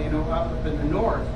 up in the north.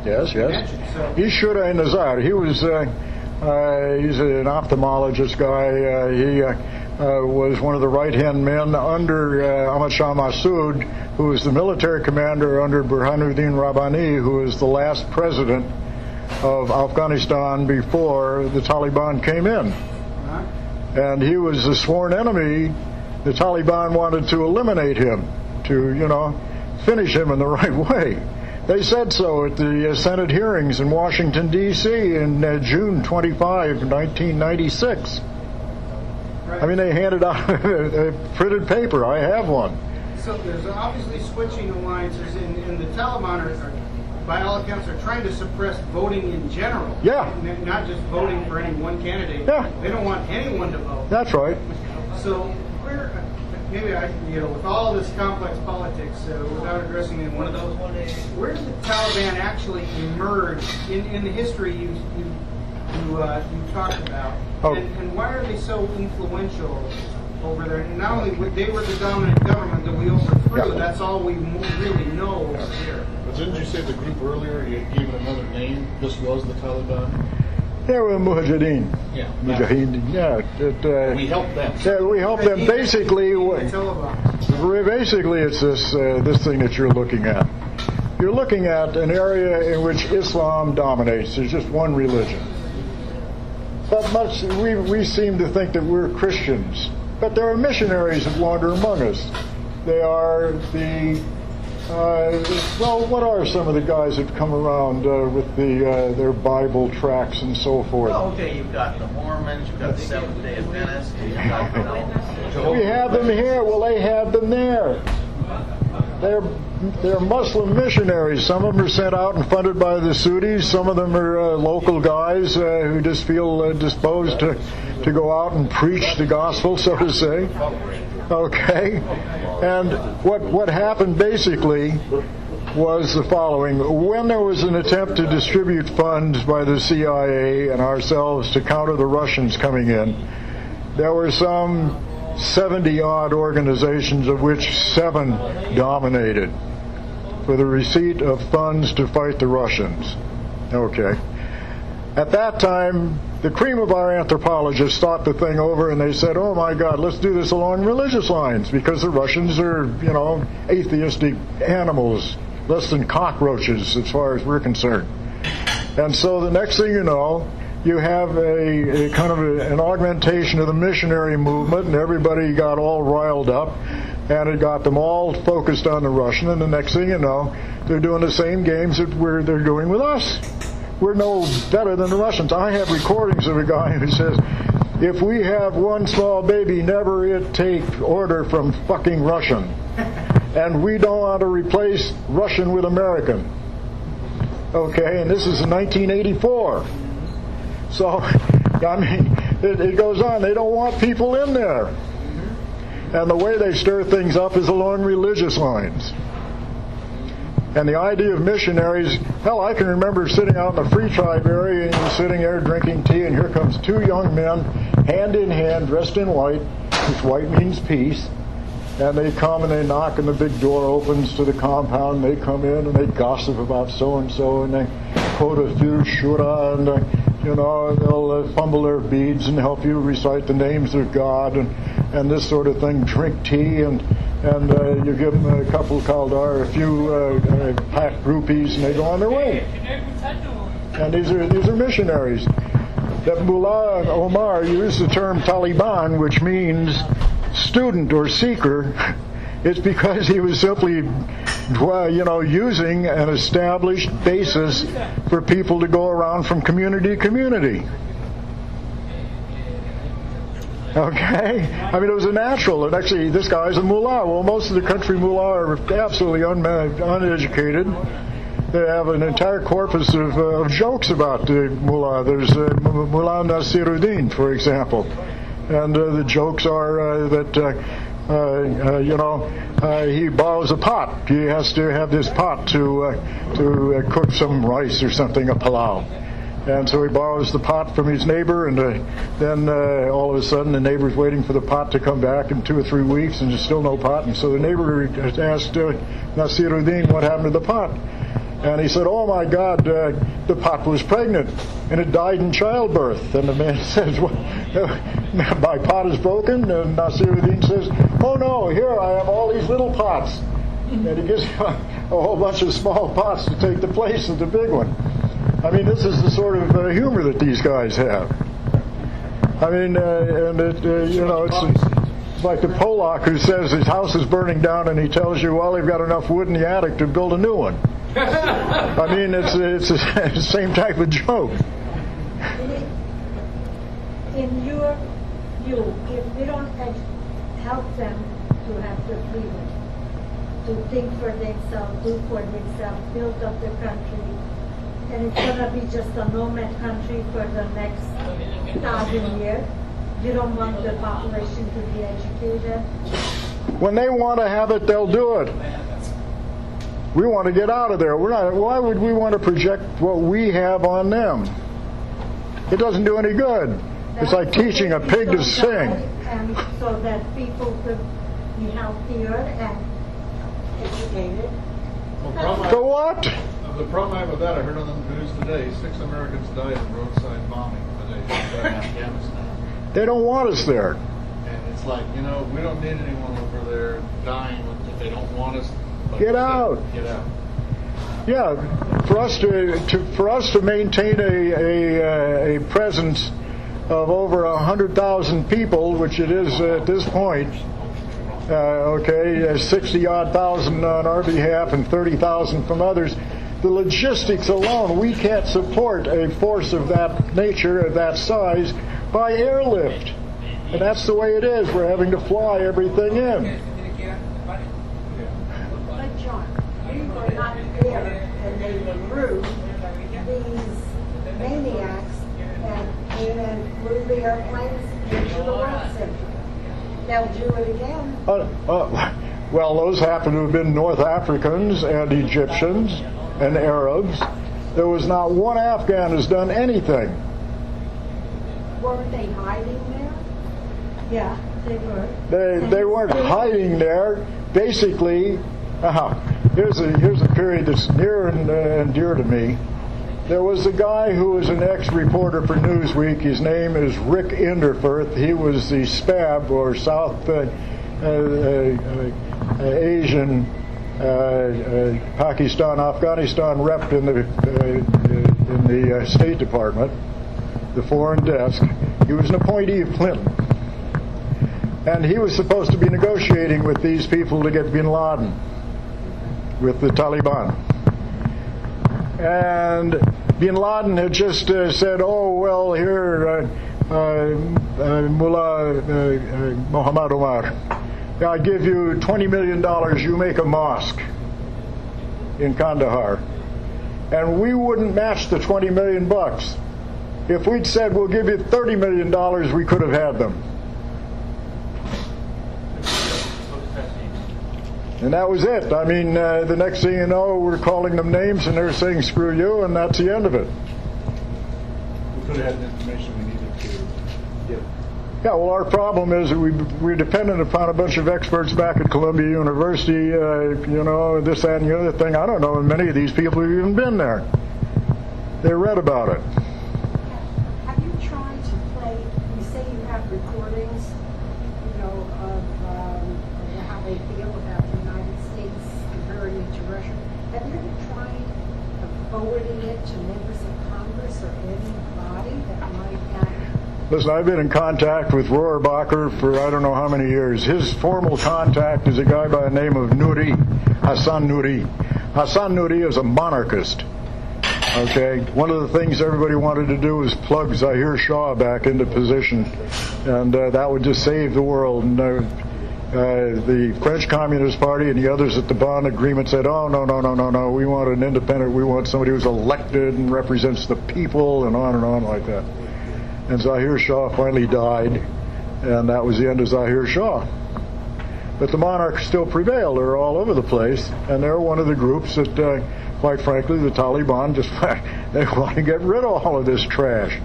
Yes. So. Ishura Nazar. He was. He's an ophthalmologist guy. He was one of the right-hand men under Ahmad Shah Massoud, who was the military commander under Burhanuddin Rabbani, who was the last president of Afghanistan before the Taliban came in. And he was a sworn enemy. The Taliban wanted to eliminate him, to, finish him in the right way. They said so at the Senate hearings in Washington, D.C. in June 25, 1996. Right. I mean, they handed out a printed paper. I have one. So there's obviously switching alliances, and the Taliban are, by all accounts, are trying to suppress voting in general. Yeah. Not just voting for any one candidate. Yeah. They don't want anyone to vote. That's right. So maybe with all this complex politics, without addressing it in one of those, where did the Taliban actually emerge in the history you talked about? Oh. And why are they so influential over there? And not only they were the dominant government that we overthrew, that's all we really know over here. But didn't you say the group earlier, you gave it another name? This was the Taliban? Yeah, well, Mujahideen. Yeah. Mujahideen. Yeah. We helped them. Yeah, we helped them. Basically, it's this thing that you're looking at. You're looking at an area in which Islam dominates. There's just one religion. But we seem to think that we're Christians. But there are missionaries that wander among us. They are what are some of the guys that come around with their Bible tracts and so forth? Well, okay, you've got the Mormons, you've got the Seventh-day Adventists, We have them here. Well, they have them there. They're Muslim missionaries. Some of them are sent out and funded by the Saudis. Some of them are local guys who just feel disposed to go out and preach the gospel, so to say. Okay? And what happened basically was the following. When there was an attempt to distribute funds by the CIA and ourselves to counter the Russians coming in, there were some 70-odd organizations, of which 7 dominated for the receipt of funds to fight the Russians. Okay. At that time, the cream of our anthropologists thought the thing over, and they said, oh my God, let's do this along religious lines, because the Russians are, atheistic animals, less than cockroaches as far as we're concerned. And so the next thing you know, you have a kind of an augmentation of the missionary movement, and everybody got all riled up, and it got them all focused on the Russian, and the next thing you know, they're doing the same games that they're doing with us. We're no better than the Russians. I have recordings of a guy who says, if we have one small baby, never it take order from fucking Russian. And we don't want to replace Russian with American. Okay, and this is in 1984. So, it goes on. They don't want people in there. And the way they stir things up is along religious lines. And the idea of missionaries, hell, I can remember sitting out in the Free Tribe area and sitting there drinking tea, and here comes 2 young men, hand in hand, dressed in white, which white means peace. And they come and they knock, and the big door opens to the compound, and they come in and they gossip about so-and-so, and they quote a few shura, and they'll fumble their beads and help you recite the names of God and this sort of thing, drink tea, and you give them a couple kaldar, a few packed rupees, and they go on their way. And these are missionaries. That Mullah Omar used the term Taliban, which means student or seeker. It's because he was simply, using an established basis for people to go around from community to community. Okay? I mean, it was a natural. And actually, this guy's a mullah. Well, most of the country mullah are absolutely uneducated. They have an entire corpus of jokes about the mullah. There's Mullah Nasiruddin, for example. And the jokes are that, he borrows a pot. He has to have this pot to cook some rice or something, a palau. And so he borrows the pot from his neighbor, and then all of a sudden the neighbor's waiting for the pot to come back in 2 or 3 weeks, and there's still no pot. And so the neighbor asked Nasiruddin what happened to the pot. And he said, "Oh my God, the pot was pregnant, and it died in childbirth." And the man says, "Well, my pot is broken." And Nasiruddin says, "Oh no, here I have all these little pots." And he gives a whole bunch of small pots to take the place of the big one. I mean, this is the sort of humor that these guys have. I mean, and it, it's like the Polak who says his house is burning down, and he tells you, "Well, they've got enough wood in the attic to build a new one." I mean, it's the same type of joke. In your view, if we don't help them to have the freedom to think for themselves, do for themselves, build up the country, and it's going to be just a nomad country for the next 1,000 years, you don't want the population to be educated? When they want to have it, they'll do it. We want to get out of there. Why would we want to project what we have on them? It doesn't do any good. It's like teaching a pig to sing. And so that people could be healthier and educated. So what? The problem I have with that, I heard on the news today, 6 Americans died in roadside bombing today in Afghanistan. They don't want us there. And it's like, we don't need anyone over there dying if they don't want us. Get out. Get out. Yeah, for us to maintain a presence of over 100,000 people, which it is at this point, 60-odd thousand on our behalf and 30,000 from others. The logistics alone, we can't support a force of that nature, of that size, by airlift. And that's the way it is. We're having to fly everything in. But John, we were not there and they recruit these maniacs and flew the airplanes into the World Center. They'll do it again. Well, those happen to have been North Africans and Egyptians and Arabs. There was not one Afghan who's done anything. Weren't they hiding there? Yeah, they were. They weren't hiding there. Basically, here's a period that's near and dear to me. There was a guy who was an ex-reporter for Newsweek. His name is Rick Inderfirth. He was the SPAB, or South Asian Pakistan, Afghanistan rep in the State Department, the foreign desk. He was an appointee of Clinton. And he was supposed to be negotiating with these people to get bin Laden, with the Taliban. And bin Laden had just said, "Oh, well, here, Mullah Muhammad Omar, I give you $20 million, you make a mosque in Kandahar." And we wouldn't match the $20 million bucks. If we'd said, "We'll give you $30 million, we could have had them. And that was it. I mean, the next thing you know, we're calling them names and they're saying, "Screw you," and that's the end of it. We could have had the information we needed to get. Yeah, well, our problem is that we're dependent upon a bunch of experts back at Columbia University, this, that, and the other thing. I don't know, and many of these people have even been there. They read about it. Have you tried to play, you say you have recordings, of how they feel about the United States comparing it to Russia. Have you ever tried forwarding it to members of Congress or anybody that might have? Listen, I've been in contact with Rohrabacher for I don't know how many years. His formal contact is a guy by the name of Hassan Nouri. Hassan Nouri is a monarchist. Okay, one of the things everybody wanted to do was plug Zahir Shah back into position, and that would just save the world. And the French Communist Party and the others at the Bonn Agreement said, "Oh, no, we want an independent, we want somebody who's elected and represents the people," and on like that. And Zahir Shah finally died, and that was the end of Zahir Shah. But the monarchs still prevail. They're all over the place, and they're one of the groups that, quite frankly, the Taliban they want to get rid of all of this trash.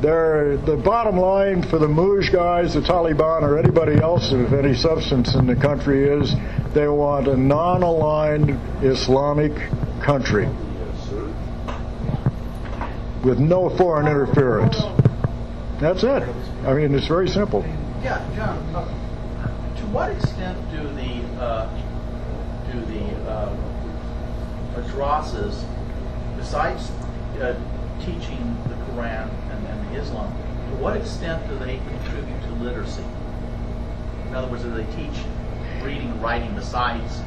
The bottom line for the Mujahideen guys, the Taliban, or anybody else of any substance in the country is They want a non-aligned Islamic country with no foreign interference. That's it. I mean, it's very simple. Yeah, John. To what extent do the madrasas, besides teaching the Quran and Islam, to what extent do they contribute to literacy? In other words, do they teach reading and writing besides